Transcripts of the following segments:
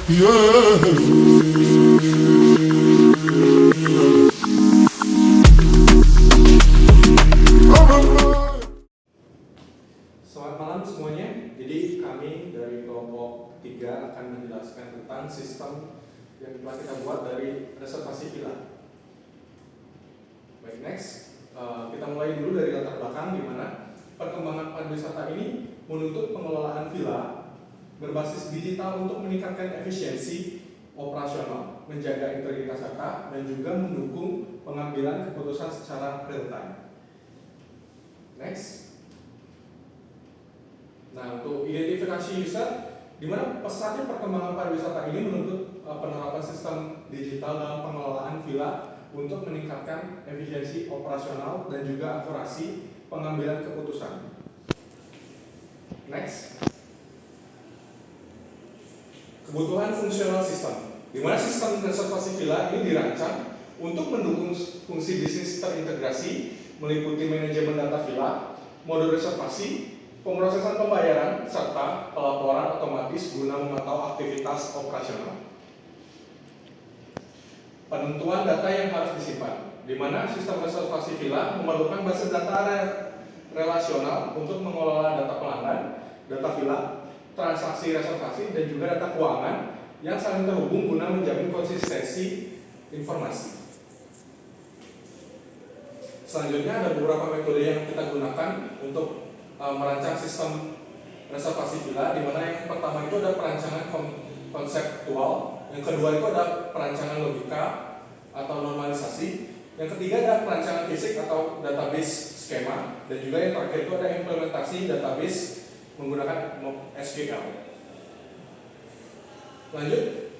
Selamat malam semuanya. Jadi kami dari kelompok 3 akan menjelaskan tentang sistem yang telah kita buat dari reservasi villa. Baik, next. Kita mulai dulu dari latar belakang di mana perkembangan pariwisata ini menuntut pengelolaan villa berbasis digital untuk meningkatkan efisiensi operasional, menjaga integritas data, dan juga mendukung pengambilan keputusan secara real time. Next. Nah, untuk identifikasi user, di mana pesatnya perkembangan pariwisata ini menuntut penerapan sistem digital dalam pengelolaan villa untuk meningkatkan efisiensi operasional dan juga akurasi pengambilan keputusan. Next. Kebutuhan fungsional sistem, di mana sistem reservasi villa ini dirancang untuk mendukung fungsi bisnis terintegrasi meliputi manajemen data villa, mode reservasi, pemrosesan pembayaran, serta pelaporan otomatis guna memantau aktivitas operasional. Penentuan data yang harus disimpan, di mana sistem reservasi villa memerlukan basis data relasional untuk mengelola data pelanggan, data villa, transaksi reservasi, dan juga data keuangan yang saling terhubung guna menjamin konsistensi informasi. Selanjutnya ada beberapa metode yang kita gunakan untuk merancang sistem reservasi villa, di mana yang pertama itu ada perancangan konseptual, yang kedua itu ada perancangan logika atau normalisasi, yang ketiga ada perancangan fisik atau database skema, dan juga yang terakhir itu ada implementasi database menggunakan SQL. Lanjut,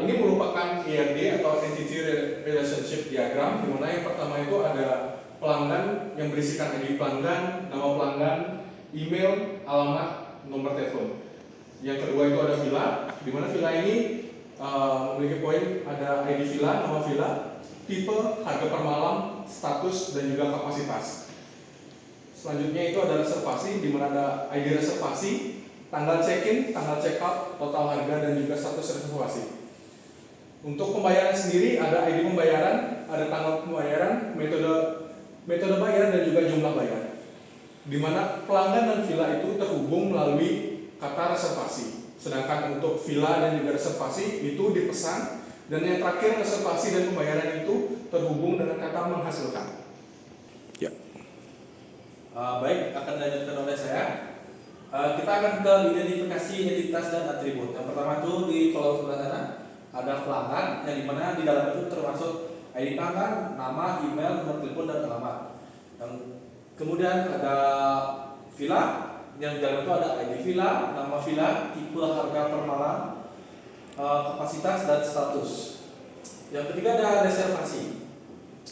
ini merupakan ERD atau Entity Relationship Diagram, di mana yang pertama itu ada pelanggan yang berisikan ID pelanggan, nama pelanggan, email, alamat, nomor telepon. Yang kedua itu ada villa, di mana villa ini memiliki poin ada ID villa, nama villa, tipe, harga per malam, status, dan juga kapasitas. Selanjutnya itu ada reservasi, di mana ada ID reservasi, tanggal check-in, tanggal check-out, total harga, dan juga status reservasi. Untuk pembayaran sendiri ada ID pembayaran, ada tanggal pembayaran, metode bayar, dan juga jumlah bayar. Di mana pelanggan dan villa itu terhubung melalui kata reservasi. Sedangkan untuk villa dan juga reservasi itu dipesan, dan yang terakhir reservasi dan pembayaran itu terhubung dengan kata menghasilkan. Ya. Baik, akan dilanjutkan oleh saya. Kita akan ke identifikasi identitas dan atribut. Yang pertama itu di kolom sebelah sana ada pelanggan, yang dimana di dalam itu termasuk ID pelanggan, nama, email, nomor telepon, dan alamat. Dan kemudian ada villa, yang di dalam itu ada ID villa, nama villa, tipe, harga per malam, kapasitas, dan status. Yang ketiga ada reservasi,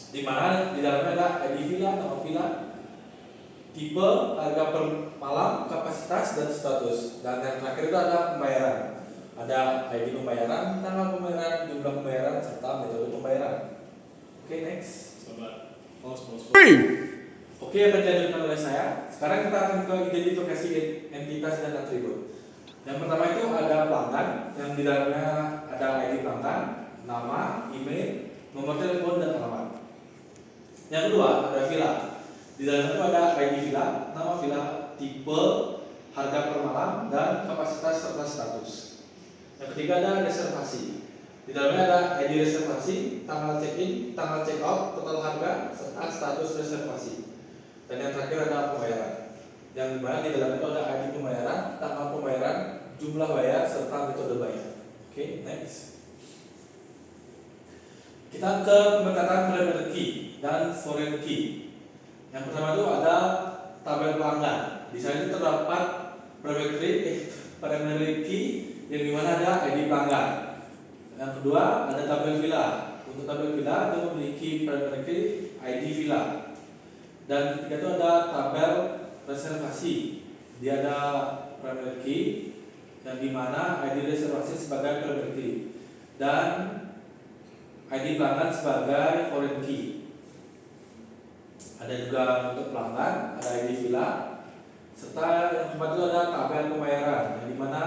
di mana di dalamnya ada ID villa, nama villa, tipe, harga per malam, kapasitas, dan status. Dan yang terakhir itu ada pembayaran. Ada ID pembayaran, tanggal pembayaran, jumlah pembayaran, serta metode pembayaran. Oke, next. Oke, akan dilanjutkan oleh saya. Sekarang kita akan ke identifikasi entitas dan atribut. Yang pertama itu ada pelanggan, yang di dalamnya ada ID pelanggan, nama, email, nomor telepon, dan alamat. Yang kedua ada villa. Di dalamnya itu ada ID villa, nama villa, tipe, harga per malam, dan kapasitas serta status. Yang ketiga ada reservasi. Di dalamnya ada ID reservasi, tanggal check-in, tanggal check-out, total harga, serta status reservasi. Dan yang terakhir ada pembayaran, yang dimana di dalamnya itu ada ID pembayaran, tanggal pembayaran, jumlah bayar, serta metode bayar. Oke, next. Kita ke pemecatan primary key dan foreign key. Yang pertama itu ada tabel pelanggan. Di sana itu terdapat primary key, yang dimana ada ID pelanggan. Yang kedua ada tabel villa. Untuk tabel villa itu memiliki primary key ID villa. Dan ketiga itu ada tabel reservasi. Dia ada primary key, yang dimana ID reservasi sebagai primary key dan ID pelanggan sebagai foreign key. Ada juga untuk pelanggan, ada ID villa, serta yang keempat itu ada tabel pembayaran, yang dimana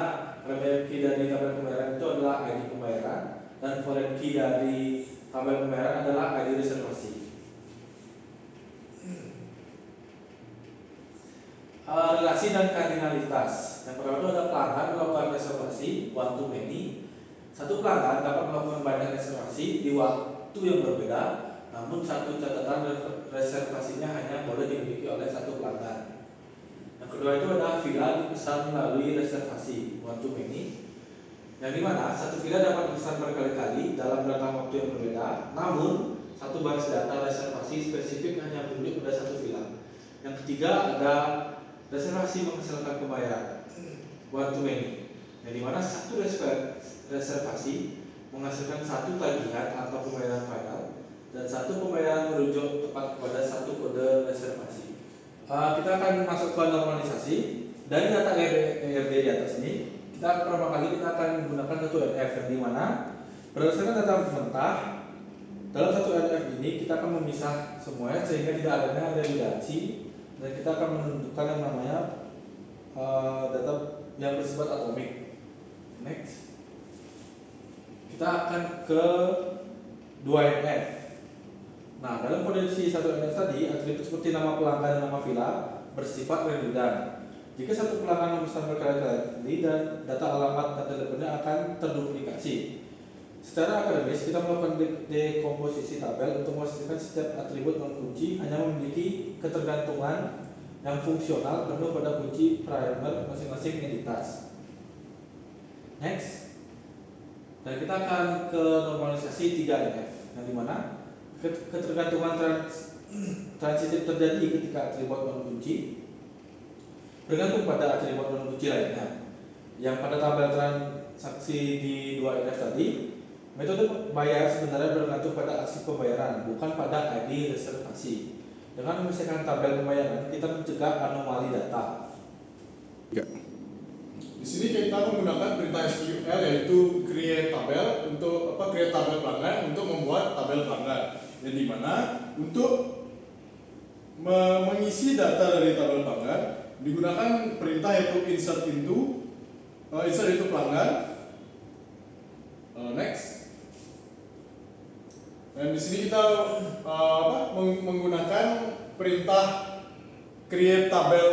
primary key dari tabel pembayaran itu adalah ID pembayaran dan foreign key dari tabel pembayaran adalah ID reservasi. Relasi dan kardinalitas. Yang pertama itu ada pelanggan melakukan reservasi one to many. Satu pelanggan dapat melakukan banyak reservasi di waktu yang berbeda, namun satu catatan reservasinya hanya boleh dimiliki oleh satu pelanggan. Yang kedua itu ada villa dipesan melalui reservasi one to many, yang dimana satu villa dapat dipesan berkali-kali dalam rentang waktu yang berbeda, namun satu baris data reservasi spesifik hanya merujuk pada satu villa. Yang ketiga ada reservasi menghasilkan pembayaran one to many, yang dimana satu reservasi menghasilkan satu tagihan atau pembayaran final dan satu pembayaran merujuk tepat kepada satu kode reservasi. Kita akan masuk ke normalisasi. Dari data ERD di atas ini, kita pertama kali kita akan menggunakan satu NF, yang dimana berdasarkan data mentah dalam satu NF ini kita akan memisah semuanya sehingga tidak adanya redundansi, dan kita akan menentukan yang namanya data yang bersifat atomik. Next, kita akan ke 2NF. Nah, dalam kondisi 1NF tadi, atribut seperti nama pelanggan dan nama villa bersifat redundan. Jika satu pelanggan memesan berkali-kali dan data alamat dan teleponnya akan terduplikasi. Secara akademis, kita melakukan dekomposisi tabel untuk memastikan setiap atribut non kunci hanya memiliki ketergantungan yang fungsional penuh pada kunci primer masing-masing entitas. Next, dan kita akan ke normalisasi 3NF, yang dimana ketergantungan transitif terjadi ketika atribut non kunci bergantung pada atribut non kunci lainnya. Yang pada tabel transaksi di 2NF tadi, metode bayar sebenarnya bergantung pada aksi pembayaran, bukan pada ID reservasi. Dengan memisahkan tabel pembayaran, kita mencegah anomali data. Ya. Di sini kita menggunakan perintah SQL yaitu create tabel create tabel pelanggan untuk membuat tabel pelanggan. Yang dimana untuk mengisi data dari tabel pelanggan digunakan perintah yaitu insert into pelanggan. Next. Dan di sini kita menggunakan perintah create tabel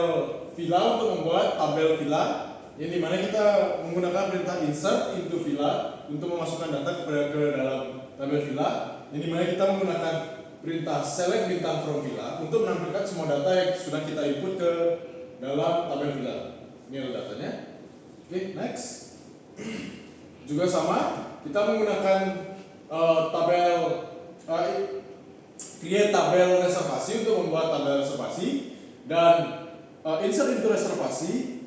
villa untuk membuat tabel villa, yang dimana kita menggunakan perintah insert into villa untuk memasukkan data ke dalam tabel villa, yang dimana kita menggunakan perintah select bintang from villa untuk menampilkan semua data yang sudah kita input ke dalam tabel villa. Ini adalah datanya. Oke, next. Juga sama, kita menggunakan create tabel reservasi untuk membuat tabel reservasi, dan insert into reservasi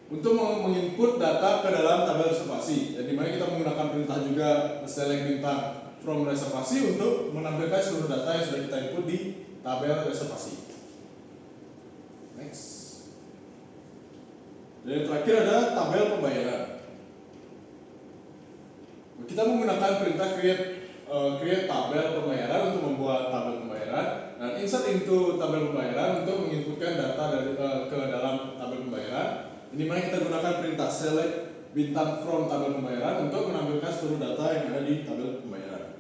untuk menginput data ke dalam tabel reservasi. Jadi dimana kita menggunakan perintah juga select bintang from reservasi untuk menampilkan seluruh data yang sudah kita input di tabel reservasi. Next. Dan yang terakhir ada tabel pembayaran. Kita menggunakan perintah create tabel pembayaran untuk membuat tabel pembayaran, dan insert into tabel pembayaran untuk menginputkan data dari ke dalam tabel pembayaran. Ini mana kita gunakan perintah select bintang from tabel pembayaran untuk menampilkan seluruh data yang ada di tabel pembayaran.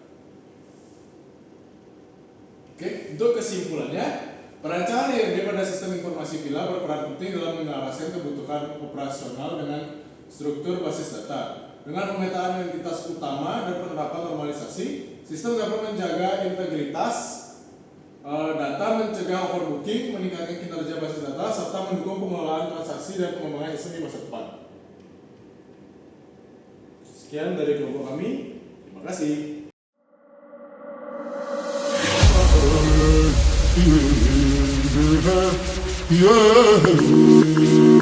Oke, untuk kesimpulannya, perancangan ERD pada sistem informasi villa berperan penting dalam menyelaraskan kebutuhan operasional dengan struktur basis data. Dengan pemetaan entitas utama dan penerapan normalisasi, sistem dapat menjaga integritas data, mencegah overbooking, meningkatkan kinerja basis data, serta mendukung pengelolaan transaksi dan pengembangan sistem di masa depan. Sekian dari kelompok kami. Terima kasih. Yeah.